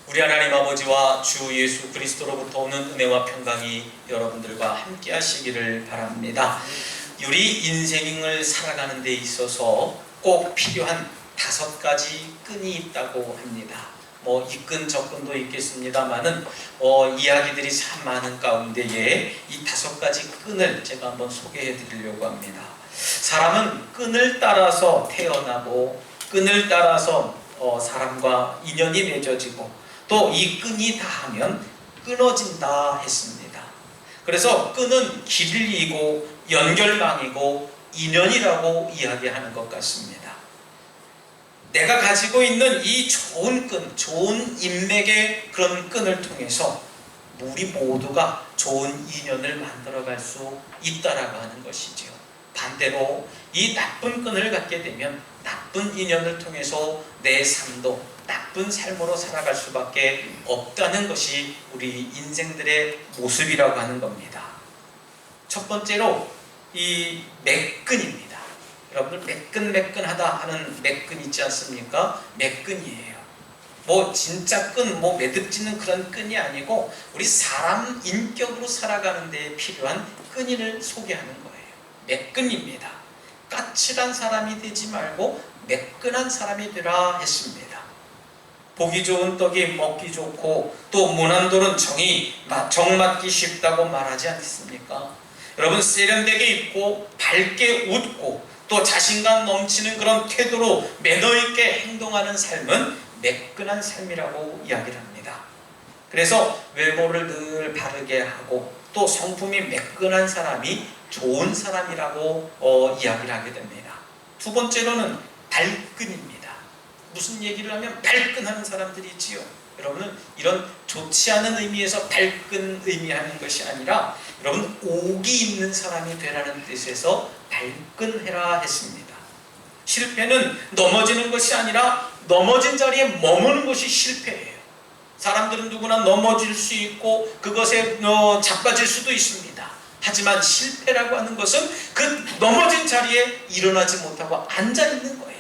우리 하나님 아버지와 주 예수 그리스도로부터 오는 은혜와 평강이 여러분들과 함께 하시기를 바랍니다. 우리 인생을 살아가는 데 있어서 꼭 필요한 5가지 끈이 있다고 합니다. 이 끈 저 끈도 있겠습니다만은 이야기들이 참 많은 가운데에 이 5가지 끈을 제가 한번 소개해 드리려고 합니다. 사람은 끈을 따라서 태어나고 끈을 따라서 사람과 인연이 맺어지고 또 이 끈이 닿으면 끊어진다 했습니다. 그래서 끈은 길이고 연결망이고 인연이라고 이야기하는 것 같습니다. 내가 가지고 있는 이 좋은 끈, 좋은 인맥의 그런 끈을 통해서 우리 모두가 좋은 인연을 만들어갈 수 있다라고 하는 것이지요. 반대로 이 나쁜 끈을 갖게 되면 나쁜 인연을 통해서 내 삶도 나쁜 삶으로 살아갈 수밖에 없다는 것이 우리 인생들의 모습이라고 하는 겁니다. 첫 번째로 이 매끈입니다. 여러분들 매끈매끈하다 하는 매끈 있지 않습니까? 매끈이에요. 진짜 끈, 매듭지는 그런 끈이 아니고 우리 사람 인격으로 살아가는 데 필요한 끈을 소개하는 거예요. 매끈입니다. 까칠한 사람이 되지 말고 매끈한 사람이 되라 했습니다. 보기 좋은 떡이 먹기 좋고 또 무난 돌은 정 맞기 쉽다고 말하지 않습니까? 여러분, 세련되게 입고 밝게 웃고 또 자신감 넘치는 그런 태도로 매너 있게 행동하는 삶은 매끈한 삶이라고 이야기를 합니다. 그래서 외모를 늘 바르게 하고 또 성품이 매끈한 사람이 좋은 사람이라고 이야기를 하게 됩니다. 두 번째로는 발끈입니다. 무슨 얘기를 하면 발끈하는 사람들이 있지요. 여러분은 이런 좋지 않은 의미에서 발끈 의미하는 것이 아니라 여러분 옥이 있는 사람이 되라는 뜻에서 발끈해라 했습니다. 실패는 넘어지는 것이 아니라 넘어진 자리에 머무는 것이 실패예요. 사람들은 누구나 넘어질 수 있고 그것에 자빠질 수도 있습니다. 하지만 실패라고 하는 것은 그 넘어진 자리에 일어나지 못하고 앉아있는 거예요.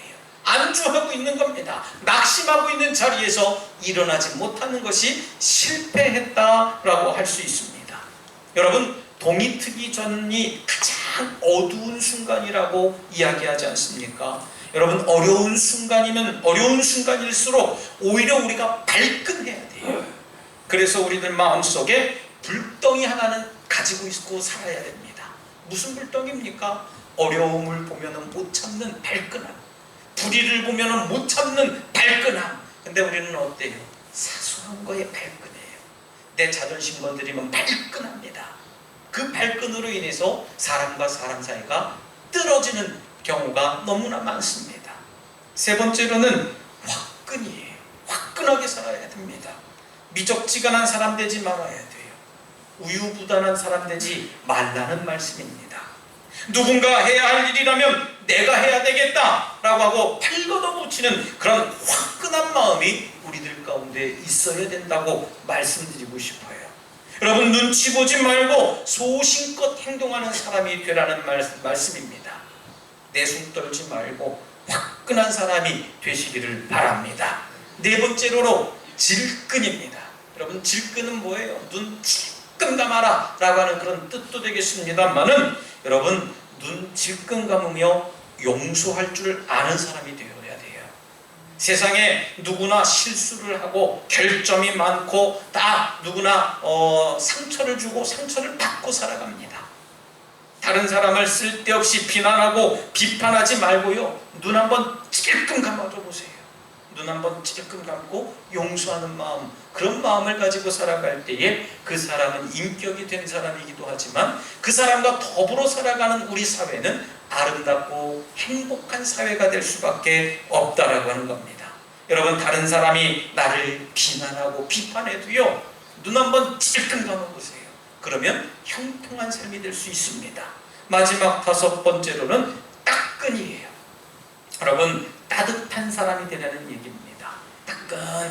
안주하고 있는 겁니다. 낙심하고 있는 자리에서 일어나지 못하는 것이 실패했다라고 할 수 있습니다. 여러분, 동이 트기 전이 가장 어두운 순간이라고 이야기하지 않습니까? 여러분, 어려운 순간일수록 오히려 우리가 발끈해야 돼요. 그래서 우리들 마음속에 불덩이 하나는 가지고 있고 살아야 됩니다. 무슨 불덩이입니까? 어려움을 보면 못 참는 발끈함, 불의를 보면 못 참는 발끈함. 근데 우리는 어때요? 사소한 거에 발끈해요. 내 자존심 건드리면 발끈합니다. 그 발끈으로 인해서 사람과 사람 사이가 떨어지는 경우가 너무나 많습니다. 세 번째로는 화끈이에요. 화끈하게 살아야 됩니다. 미적지근한 사람 되지 말아야 돼요. 우유부단한 사람 되지 말라는 말씀입니다. 누군가 해야 할 일이라면 내가 해야 되겠다라고 하고 팔 걷어붙이는 그런 화끈한 마음이 우리들 가운데 있어야 된다고 말씀드리고 싶어요. 여러분, 눈치 보지 말고 소신껏 행동하는 사람이 되라는 말씀입니다. 내숭 떨지 말고 화끈한 사람이 되시기를 바랍니다. 네 번째로 질끈입니다. 여러분, 질끈은 뭐예요? 눈 질끈 감아라 라고 하는 그런 뜻도 되겠습니다만은 여러분, 눈 질끈 감으며 용서할 줄 아는 사람이 되어야 돼요. 세상에 누구나 실수를 하고 결점이 많고 다 누구나 상처를 주고 상처를 받고 살아갑니다. 다른 사람을 쓸데없이 비난하고 비판하지 말고요, 눈 한번 찔끔 감아줘 보세요. 눈 한번 찔끔 감고 용서하는 마음, 그런 마음을 가지고 살아갈 때에 그 사람은 인격이 된 사람이기도 하지만 그 사람과 더불어 살아가는 우리 사회는 아름답고 행복한 사회가 될 수밖에 없다라고 하는 겁니다. 여러분, 다른 사람이 나를 비난하고 비판해도요, 눈 한번 찔끔 감아보세요. 그러면 형통한 삶이 될 수 있습니다. 마지막 5번째로는 따끈이에요. 여러분, 따뜻한 사람이 되라는 얘기입니다.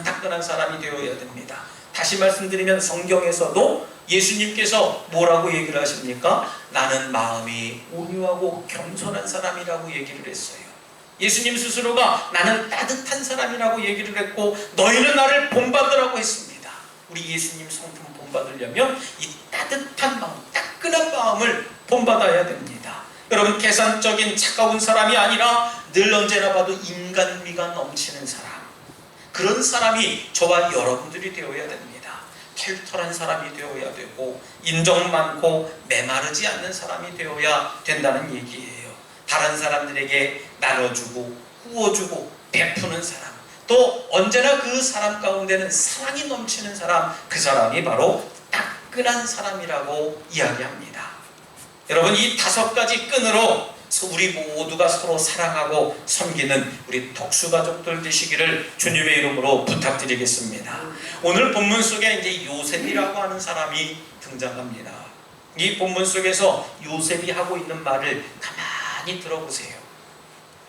따끈한 사람이 되어야 됩니다. 다시 말씀드리면 성경에서도 예수님께서 뭐라고 얘기를 하십니까? 나는 마음이 온유하고 겸손한 사람이라고 얘기를 했어요. 예수님 스스로가 나는 따뜻한 사람이라고 얘기를 했고 너희는 나를 본받으라고 했습니다. 우리 예수님 성품 본받으려면 이 따뜻한 마음, 따끈한 마음을 본받아야 됩니다. 여러분, 계산적인 차가운 사람이 아니라 늘 언제나 봐도 인간미가 넘치는 사람, 그런 사람이 저와 여러분들이 되어야 됩니다. 털털한 사람이 되어야 되고 인정 많고 메마르지 않는 사람이 되어야 된다는 얘기예요. 다른 사람들에게 나눠주고 구워주고 베푸는 사람, 또 언제나 그 사람 가운데는 사랑이 넘치는 사람, 그 사람이 바로 따끈한 사람이라고 이야기합니다. 여러분, 이 5가지 끈으로 우리 모두가 서로 사랑하고 섬기는 우리 덕수가족들 되시기를 주님의 이름으로 부탁드리겠습니다. 오늘 본문 속에 이제 요셉이라고 하는 사람이 등장합니다. 이 본문 속에서 요셉이 하고 있는 말을 가만히 들어보세요.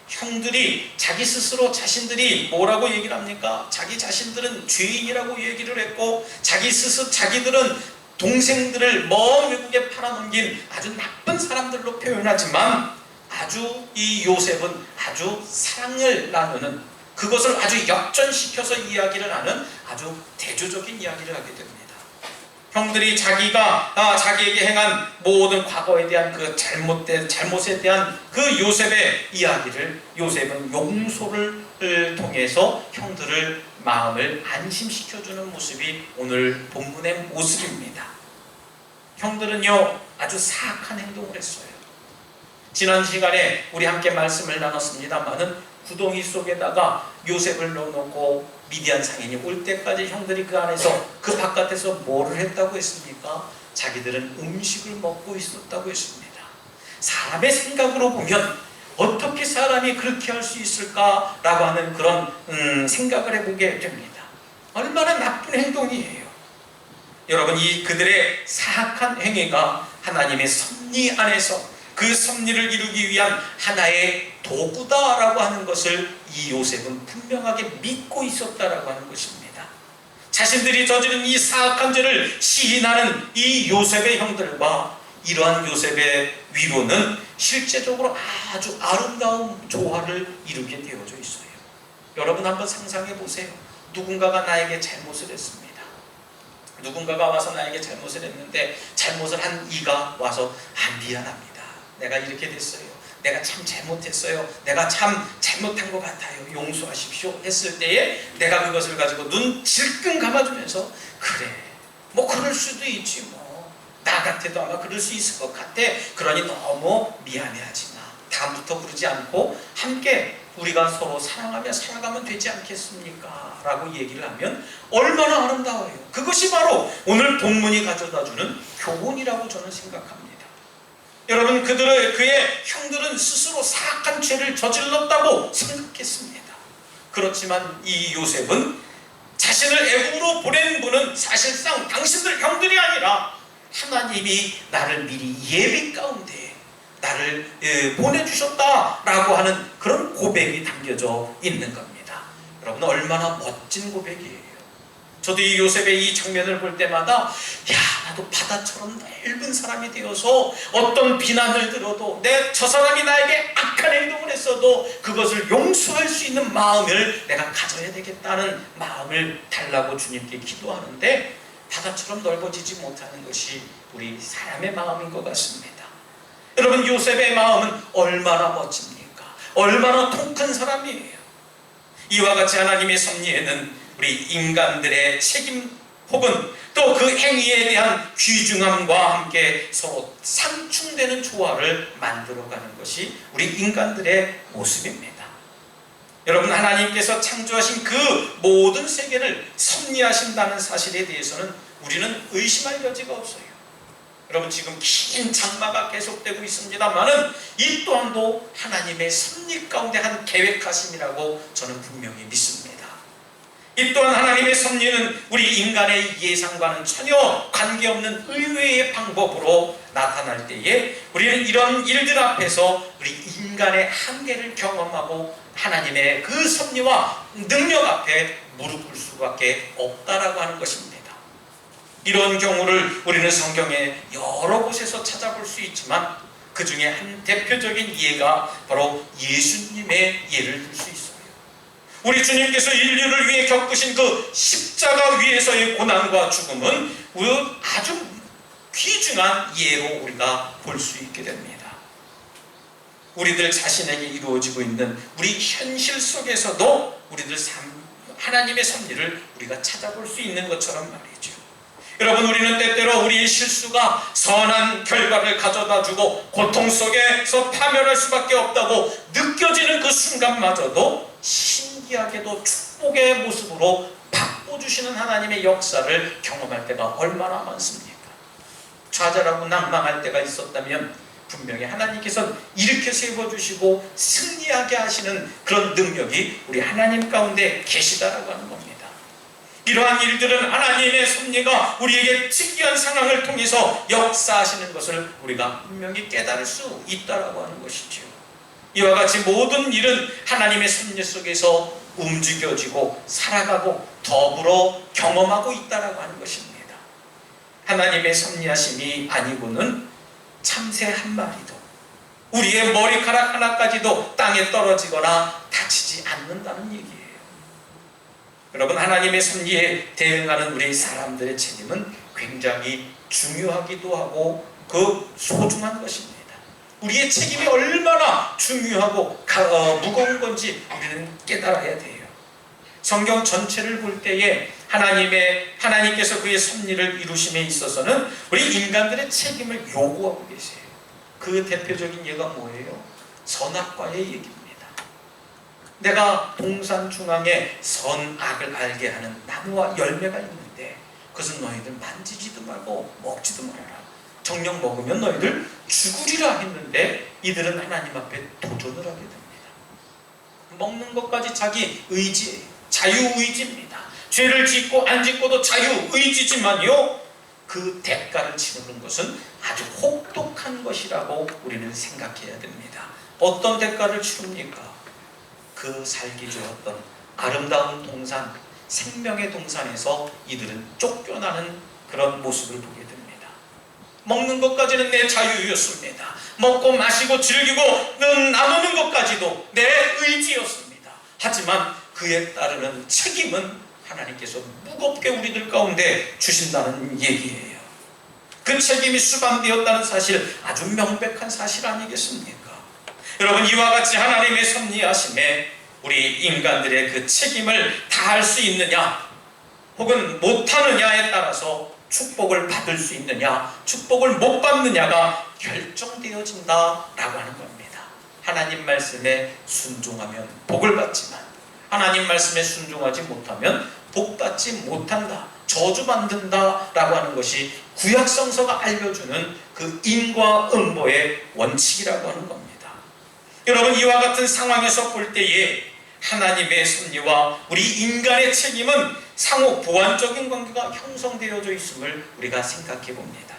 형들이 자기 스스로 자신들이 뭐라고 얘기를 합니까? 자기 자신들은 죄인이라고 얘기를 했고 자기들은 동생들을 먼 외국에 팔아넘긴 아주 나쁜 사람들로 표현하지만 아주 이 요셉은 아주 사랑을 나누는, 그것을 아주 역전시켜서 이야기를 하는 아주 대조적인 이야기를 하게 됩니다. 형들이 자기에게 행한 모든 과거에 대한 그 잘못에 대한 그 요셉의 이야기를 요셉은 용서를 통해서 형들을 마음을 안심시켜주는 모습이 오늘 본문의 모습입니다. 형들은요 아주 사악한 행동을 했어요. 지난 시간에 우리 함께 말씀을 나눴습니다마는 구덩이 속에다가 요셉을 넣어놓고 미디안 상인이 올 때까지 형들이 그 안에서 그 바깥에서 뭐를 했다고 했습니까? 자기들은 음식을 먹고 있었다고 했습니다. 사람의 생각으로 보면 어떻게 사람이 그렇게 할 수 있을까라고 하는 그런 생각을 해보게 됩니다. 얼마나 나쁜 행동이에요. 여러분, 이 그들의 사악한 행위가 하나님의 섭리 안에서 그 섭리를 이루기 위한 하나의 도구다라고 하는 것을 이 요셉은 분명하게 믿고 있었다라고 하는 것입니다. 자신들이 저지른 이 사악한 죄를 시인하는 이 요셉의 형들과 이러한 요셉의 위로는 실제적으로 아주 아름다운 조화를 이루게 되어져 있어요. 여러분 한번 상상해 보세요. 누군가가 나에게 잘못을 했습니다. 누군가가 와서 나에게 잘못을 했는데 잘못을 한 이가 와서 미안합니다. 내가 이렇게 됐어요. 내가 참 잘못했어요. 내가 참 잘못한 것 같아요. 용서하십시오. 했을 때에 내가 그것을 가지고 눈 질끈 감아주면서 그래, 뭐 그럴 수도 있지 뭐. 나 같아도 아마 그럴 수 있을 것 같아. 그러니 너무 미안해하지 마. 다음부터 그러지 않고 함께 우리가 서로 사랑하며 살아가면 되지 않겠습니까? 라고 얘기를 하면 얼마나 아름다워요. 그것이 바로 오늘 본문이 가져다주는 교훈이라고 저는 생각합니다. 여러분, 그의 형들은 스스로 사악한 죄를 저질렀다고 생각했습니다. 그렇지만 이 요셉은 자신을 애국으로 보낸 분은 사실상 당신들 형들이 아니라 하나님이 나를 미리 예비 가운데 나를 보내주셨다라고 하는 그런 고백이 담겨져 있는 겁니다. 여러분, 얼마나 멋진 고백이에요. 저도 이 요셉의 이 장면을 볼 때마다 나도 바다처럼 넓은 사람이 되어서 어떤 비난을 들어도 저 사람이 나에게 악한 행동을 했어도 그것을 용서할 수 있는 마음을 내가 가져야 되겠다는 마음을 달라고 주님께 기도하는데 바다처럼 넓어지지 못하는 것이 우리 사람의 마음인 것 같습니다. 여러분, 요셉의 마음은 얼마나 멋집니까? 얼마나 통 큰 사람이에요. 이와 같이 하나님의 섭리에는 우리 인간들의 책임 혹은 또 그 행위에 대한 귀중함과 함께 서로 상충되는 조화를 만들어가는 것이 우리 인간들의 모습입니다. 여러분, 하나님께서 창조하신 그 모든 세계를 섭리하신다는 사실에 대해서는 우리는 의심할 여지가 없어요. 여러분, 지금 긴 장마가 계속되고 있습니다만은 이 또한도 하나님의 섭리 가운데 한 계획하심이라고 저는 분명히 믿습니다. 이 또한 하나님의 섭리는 우리 인간의 예상과는 전혀 관계없는 의외의 방법으로 나타날 때에 우리는 이런 일들 앞에서 우리 인간의 한계를 경험하고 하나님의 그 섭리와 능력 앞에 무릎 꿇을 수밖에 없다라고 하는 것입니다. 이런 경우를 우리는 성경에 여러 곳에서 찾아볼 수 있지만 그 중에 한 대표적인 예가 바로 예수님의 예를 들 수 있어요. 우리 주님께서 인류를 위해 겪으신 그 십자가 위에서의 고난과 죽음은 아주 귀중한 예로 우리가 볼 수 있게 됩니다. 우리들 자신에게 이루어지고 있는 우리 현실 속에서도 우리들 하나님의 섭리를 우리가 찾아볼 수 있는 것처럼 말이죠. 여러분, 우리는 때때로 우리의 실수가 선한 결과를 가져다주고 고통 속에서 파멸할 수밖에 없다고 느껴지는 그 순간마저도 신기하게도 축복의 모습으로 바꿔주시는 하나님의 역사를 경험할 때가 얼마나 많습니까? 좌절하고 낭망할 때가 있었다면 분명히 하나님께서는 이렇게 세워주시고 승리하게 하시는 그런 능력이 우리 하나님 가운데 계시다라고 하는 겁니다. 이러한 일들은 하나님의 섭리가 우리에게 특이한 상황을 통해서 역사하시는 것을 우리가 분명히 깨달을 수 있다라고 하는 것이죠. 이와 같이 모든 일은 하나님의 섭리 속에서 움직여지고 살아가고 더불어 경험하고 있다라고 하는 것입니다. 하나님의 섭리하심이 아니고는 참새 한 마리도 우리의 머리카락 하나까지도 땅에 떨어지거나 다치지 않는다는 얘기예요. 여러분, 하나님의 섭리에 대응하는 우리 사람들의 책임은 굉장히 중요하기도 하고 그 소중한 것입니다. 우리의 책임이 얼마나 중요하고 무거운 건지 우리는 깨달아야 돼요. 성경 전체를 볼 때에 하나님께서 그의 섭리를 이루심에 있어서는 우리 인간들의 책임을 요구하고 계세요. 그 대표적인 예가 뭐예요? 선악과의 얘기입니다. 내가 동산 중앙에 선악을 알게 하는 나무와 열매가 있는데 그것은 너희들 만지지도 말고 먹지도 말아라. 정녕 먹으면 너희들 죽으리라 했는데 이들은 하나님 앞에 도전을 하게 됩니다. 먹는 것까지 자기 의지예요. 자유의지입니다. 죄를 짓고 안 짓고도 자유의지지만요, 그 대가를 치르는 것은 아주 혹독한 것이라고 우리는 생각해야 됩니다. 어떤 대가를 치릅니까? 그 살기 좋았던 아름다운 동산, 생명의 동산에서 이들은 쫓겨나는 그런 모습을 보게 됩니다. 먹는 것까지는 내 자유였습니다. 먹고 마시고 즐기고 나누는 것까지도 내 의지였습니다. 하지만 그에 따르는 책임은 하나님께서 무겁게 우리들 가운데 주신다는 얘기예요. 그 책임이 수반되었다는 사실, 아주 명백한 사실 아니겠습니까? 여러분, 이와 같이 하나님의 섭리하심에 우리 인간들의 그 책임을 다할 수 있느냐 혹은 못하느냐에 따라서 축복을 받을 수 있느냐 축복을 못 받느냐가 결정되어진다라고 하는 겁니다. 하나님 말씀에 순종하면 복을 받지만 하나님 말씀에 순종하지 못하면 복받지 못한다, 저주받는다라고 하는 것이 구약성서가 알려주는 그 인과 응보의 원칙이라고 하는 겁니다. 여러분, 이와 같은 상황에서 볼 때에 하나님의 섭리와 우리 인간의 책임은 상호 보완적인 관계가 형성되어져 있음을 우리가 생각해 봅니다.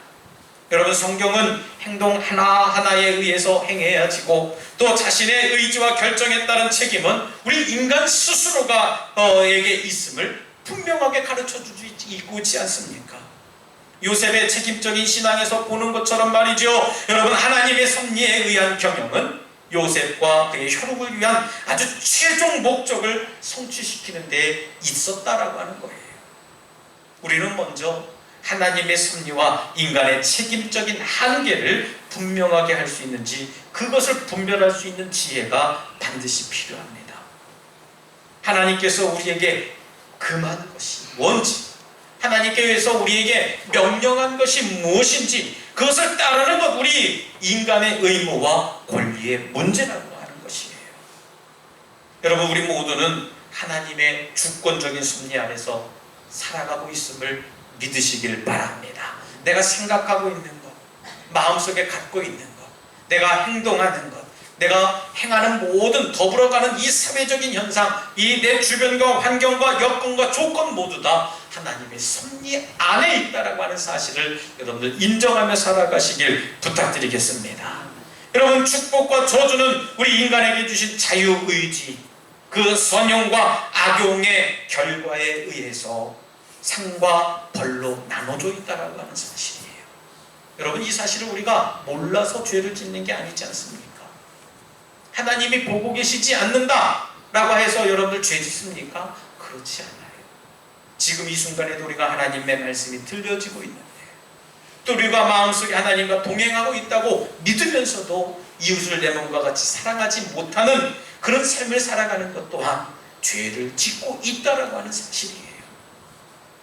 여러분, 성경은 행동 하나하나에 의해서 행해야지고 또 자신의 의지와 결정에 따른 책임은 우리 인간 스스로가 에게 있음을 분명하게 가르쳐주고 있지 않습니까? 요셉의 책임적인 신앙에서 보는 것처럼 말이죠. 여러분, 하나님의 섭리에 의한 경영은 요셉과 그의 혈육을 위한 아주 최종 목적을 성취시키는 데 있었다라고 하는 거예요. 우리는 먼저 하나님의 섭리와 인간의 책임적인 한계를 분명하게 할 수 있는지, 그것을 분별할 수 있는 지혜가 반드시 필요합니다. 하나님께서 우리에게 금한 것이 뭔지, 하나님께서 우리에게 명령한 것이 무엇인지, 그것을 따르는 것, 우리 인간의 의무와 권리의 문제라고 하는 것이에요. 여러분, 우리 모두는 하나님의 주권적인 섭리 안에서 살아가고 있음을 믿으시길 바랍니다. 내가 생각하고 있는 것, 마음속에 갖고 있는 것, 내가 행동하는 것, 내가 행하는 모든 더불어가는 이 사회적인 현상, 이 내 주변과 환경과 여건과 조건 모두 다 하나님의 섭리 안에 있다라고 하는 사실을 여러분들 인정하며 살아가시길 부탁드리겠습니다. 여러분, 축복과 저주는 우리 인간에게 주신 자유의지, 그 선용과 악용의 결과에 의해서 상과 벌로 나눠져 있다라고 하는 사실이에요. 여러분, 이 사실을 우리가 몰라서 죄를 짓는 게 아니지 않습니까? 하나님이 보고 계시지 않는다 라고 해서 여러분들 죄 짓습니까? 그렇지 않아요. 지금 이 순간에도 우리가 하나님의 말씀이 들려지고 있는데, 또 우리가 마음속에 하나님과 동행하고 있다고 믿으면서도 이웃을 내 몸과 같이 사랑하지 못하는 그런 삶을 살아가는 것 또한 죄를 짓고 있다라고 하는 사실이에요.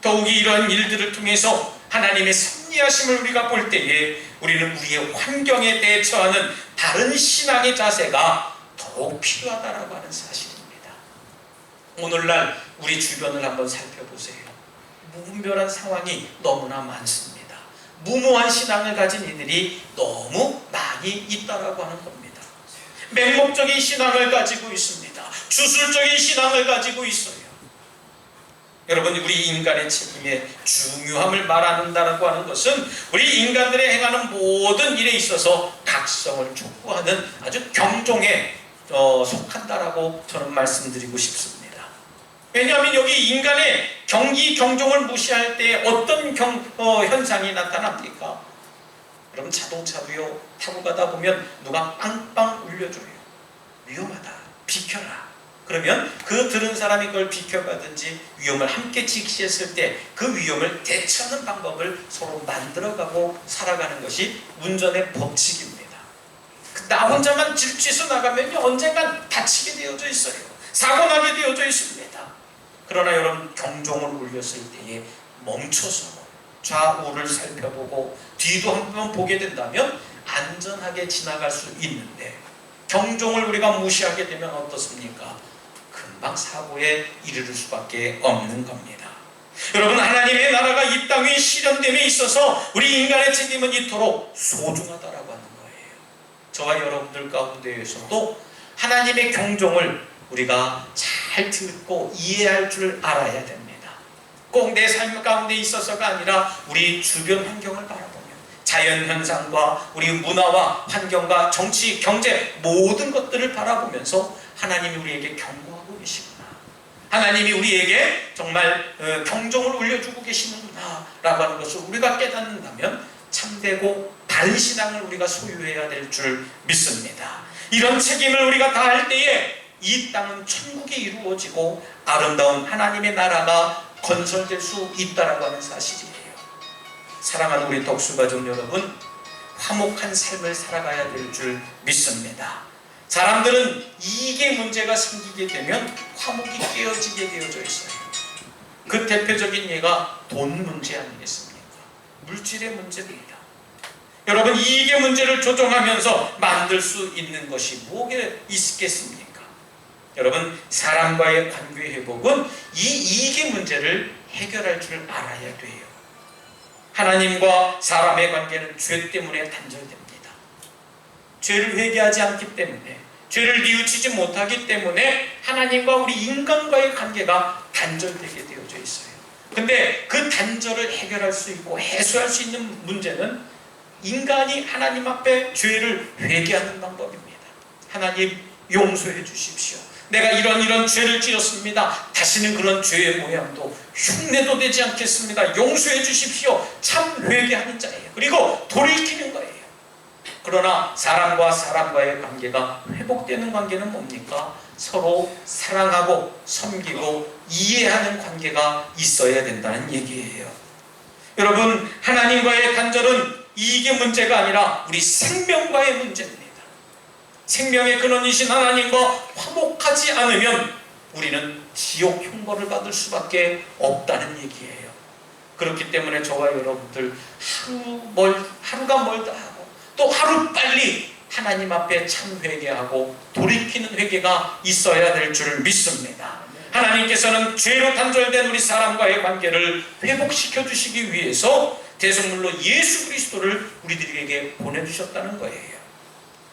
더욱이 이러한 일들을 통해서 하나님의 섭리하심을 우리가 볼 때에 우리는 우리의 환경에 대처하는 바른 신앙의 자세가 더욱 필요하다라고 하는 사실입니다. 오늘날 우리 주변을 한번 살펴보세요. 무분별한 상황이 너무나 많습니다. 무모한 신앙을 가진 이들이 너무 많이 있다라고 하는 겁니다. 맹목적인 신앙을 가지고 있습니다. 주술적인 신앙을 가지고 있어요. 여러분, 우리 인간의 책임의 중요함을 말한다고 하는 것은 우리 인간들의 행하는 모든 일에 있어서 각성을 촉구하는 아주 경종에 속한다라고 저는 말씀드리고 싶습니다. 왜냐하면 여기 인간의 경기, 경종을 무시할 때 어떤 현상이 나타납니까? 여러분, 자동차도요, 타고 가다 보면 누가 빵빵 울려줘요. 위험하다, 비켜라. 그러면 그 들은 사람이 그걸 비켜가든지 위험을 함께 직시했을 때 그 위험을 대처하는 방법을 서로 만들어가고 살아가는 것이 운전의 법칙입니다. 나 혼자만 질주해서 나가면 언젠간 다치게 되어져 있어요. 사고 나게 되어져 있습니다. 그러나 여러분, 경종을 울렸을 때에 멈춰서 좌우를 살펴보고 뒤도 한번 보게 된다면 안전하게 지나갈 수 있는데, 경종을 우리가 무시하게 되면 어떻습니까? 금방 사고에 이르를 수밖에 없는 겁니다. 여러분, 하나님의 나라가 이 땅 위에 실현됨에 있어서 우리 인간의 책임은 이토록 소중하다라고 하는 거예요. 저와 여러분들 가운데에서도 하나님의 경종을 우리가 잘 듣고 이해할 줄 알아야 됩니다. 꼭 내 삶 가운데 있어서가 아니라 우리 주변 환경을 바라보면, 자연현상과 우리 문화와 환경과 정치, 경제 모든 것들을 바라보면서 하나님이 우리에게 경고하고 계시구나, 하나님이 우리에게 정말 경종을 울려주고 계시는구나 라고 하는 것을 우리가 깨닫는다면 참되고 바른 신앙을 우리가 소유해야 될 줄 믿습니다. 이런 책임을 우리가 다할 때에 이 땅은 천국이 이루어지고 아름다운 하나님의 나라가 건설될 수 있다라고 하는 사실이에요. 사랑하는 우리 덕수가족 여러분, 화목한 삶을 살아가야 될 줄 믿습니다. 사람들은 이익의 문제가 생기게 되면 화목이 깨어지게 되어져 있어요. 그 대표적인 예가 돈 문제 아니겠습니까? 물질의 문제입니다. 여러분, 이익의 문제를 조정하면서 만들 수 있는 것이 뭐가 있겠습니까? 여러분, 사람과의 관계 회복은 이 이익의 문제를 해결할 줄 알아야 돼요. 하나님과 사람의 관계는 죄 때문에 단절됩니다. 죄를 회개하지 않기 때문에, 죄를 뉘우치지 못하기 때문에 하나님과 우리 인간과의 관계가 단절되게 되어져 있어요. 근데 그 단절을 해결할 수 있고 해소할 수 있는 문제는 인간이 하나님 앞에 죄를 회개하는 방법입니다. 하나님, 용서해 주십시오. 내가 이런 죄를 지었습니다. 다시는 그런 죄의 모양도 흉내도 되지 않겠습니다. 용서해 주십시오. 참 회개하는 자예요. 그리고 돌이키는 거예요. 그러나 사람과 사람과의 관계가 회복되는 관계는 뭡니까? 서로 사랑하고 섬기고 이해하는 관계가 있어야 된다는 얘기예요. 여러분, 하나님과의 단절은 이익의 문제가 아니라 우리 생명과의 문제입니다. 생명의 근원이신 하나님과 화목하지 않으면 우리는 지옥 형벌을 받을 수밖에 없다는 얘기예요. 그렇기 때문에 저와 여러분들 하루가 멀다 하고 또 하루빨리 하나님 앞에 참 회개하고 돌이키는 회개가 있어야 될 줄 믿습니다. 하나님께서는 죄로 단절된 우리 사람과의 관계를 회복시켜 주시기 위해서 대속물로 예수 그리스도를 우리들에게 보내주셨다는 거예요.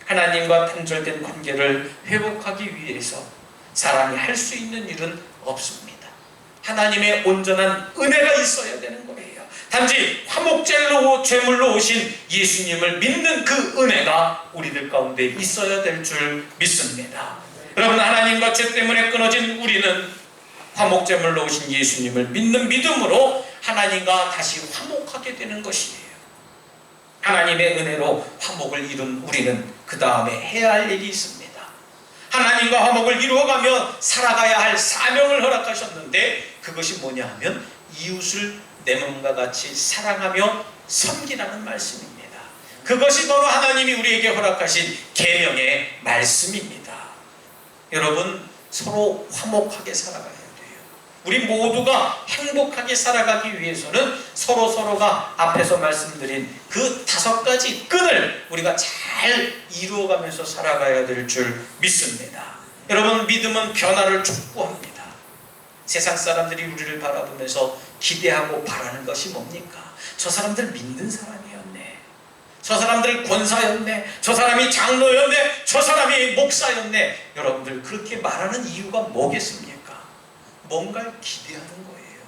하나님과 단절된 관계를 회복하기 위해서 사람이 할 수 있는 일은 없습니다. 하나님의 온전한 은혜가 있어야 되는 거예요. 단지 화목제물로 오신 예수님을 믿는 그 은혜가 우리들 가운데 있어야 될 줄 믿습니다. 여러분, 하나님과 죄 때문에 끊어진 우리는 화목제물로 오신 예수님을 믿는 믿음으로 하나님과 다시 화목하게 되는 것이에요. 하나님의 은혜로 화목을 이룬 우리는 그 다음에 해야 할 일이 있습니다. 하나님과 화목을 이루어가며 살아가야 할 사명을 허락하셨는데 그것이 뭐냐 하면 이웃을 내 몸과 같이 사랑하며 섬기라는 말씀입니다. 그것이 바로 하나님이 우리에게 허락하신 계명의 말씀입니다. 여러분, 서로 화목하게 살아가야 돼요. 우리 모두가 행복하게 살아가기 위해서는 서로가 앞에서 말씀드린 그 5가지 끈을 우리가 잘 이루어가면서 살아가야 될 줄 믿습니다. 여러분, 믿음은 변화를 촉구합니다. 세상 사람들이 우리를 바라보면서 기대하고 바라는 것이 뭡니까? 저 사람들 믿는 사람이었네. 저 사람들 권사였네. 저 사람이 장로였네. 저 사람이 목사였네. 여러분들 그렇게 말하는 이유가 뭐겠습니까? 뭔가를 기대하는 거예요.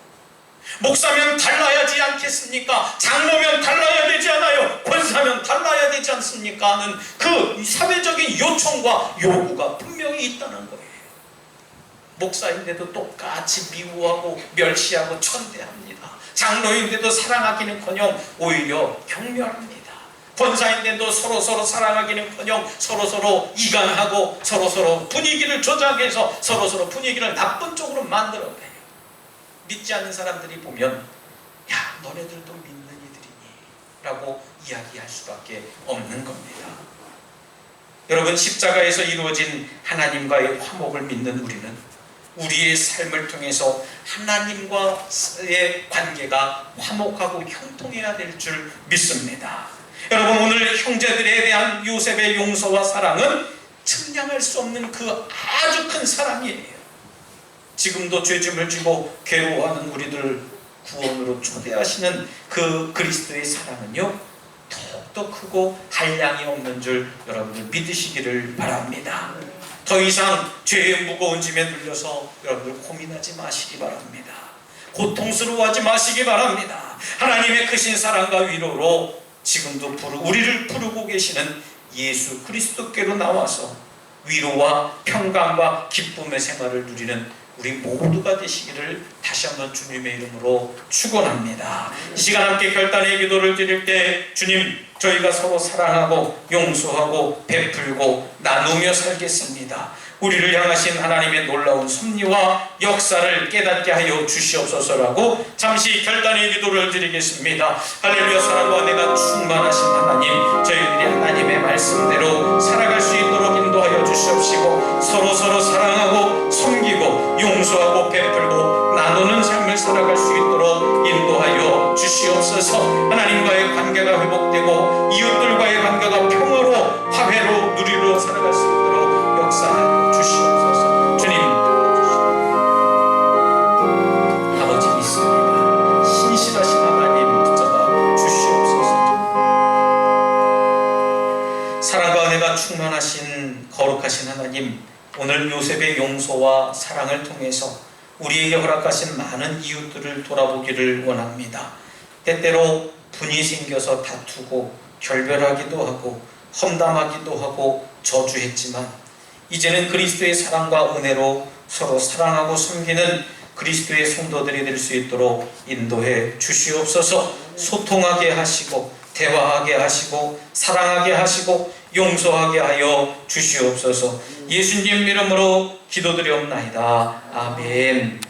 목사면 달라야지 않겠습니까? 장로면 달라야 되지 않아요? 권사면 달라야 되지 않습니까? 하는 그 사회적인 요청과 요구가 분명히 있다는 거예요. 목사인데도 똑같이 미워하고 멸시하고 천대합니다. 장로인데도 사랑하기는커녕 오히려 경멸합니다. 권사인데도 서로 사랑하기는커녕 서로 이간하고 서로 분위기를 조작해서 서로 분위기를 나쁜 쪽으로 만들어내요. 믿지 않는 사람들이 보면 야, 너네들도 믿는 이들이니? 라고 이야기할 수밖에 없는 겁니다. 여러분, 십자가에서 이루어진 하나님과의 화목을 믿는 우리는 우리의 삶을 통해서 하나님과의 관계가 화목하고 형통해야 될 줄 믿습니다. 여러분, 오늘 형제들에 대한 요셉의 용서와 사랑은 측량할 수 없는 그 아주 큰 사랑이에요. 지금도 죄짐을 지고 괴로워하는 우리들 구원으로 초대하시는 그 그리스도의 사랑은요, 더욱더 크고 한량이 없는 줄 여러분들 믿으시기를 바랍니다. 더 이상 죄의 무거운 짐에 눌려서 여러분들 고민하지 마시기 바랍니다. 고통스러워하지 마시기 바랍니다. 하나님의 크신 사랑과 위로로 지금도 우리를 부르고 계시는 예수 그리스도께로 나와서 위로와 평강과 기쁨의 생활을 누리는 우리 모두가 되시기를 다시 한번 주님의 이름으로 축원합니다. 이 시간 함께 결단의 기도를 드릴 때 주님, 저희가 서로 사랑하고 용서하고 베풀고 나누며 살겠습니다. 우리를 향하신 하나님의 놀라운 섭리와 역사를 깨닫게 하여 주시옵소서라고 잠시 결단의 기도를 드리겠습니다. 할렐루야. 사랑과 은혜가 충만하신 하나님, 저희들이 하나님의 말씀대로 살아갈 수 있도록 인도하여 주시옵시고 서로 사랑하고 섬기고 용서하고 베풀고 나누는 삶을 살아갈 수 있도록 인도하여 주시옵소서. 하나님과의 관계가 회복되고 이웃들과의 관계가 평화로 화해로 누리로 살아갈 수 있도록 역사하여 주시옵소서. 주님, 아버지 믿습니다. 신실하신 하나님 붙잡아 주시옵소서. 사랑과 은혜가 충만하신 거룩하신 하나님, 오늘 요셉의 용서와 사랑을 통해서 우리에게 허락하신 많은 이웃들을 돌아보기를 원합니다. 때때로 분이 생겨서 다투고 결별하기도 하고 험담하기도 하고 저주했지만 이제는 그리스도의 사랑과 은혜로 서로 사랑하고 섬기는 그리스도의 성도들이 될 수 있도록 인도해 주시옵소서. 소통하게 하시고 대화하게 하시고 사랑하게 하시고 용서하게 하여 주시옵소서. 예수님 이름으로 기도드리옵나이다. 아멘.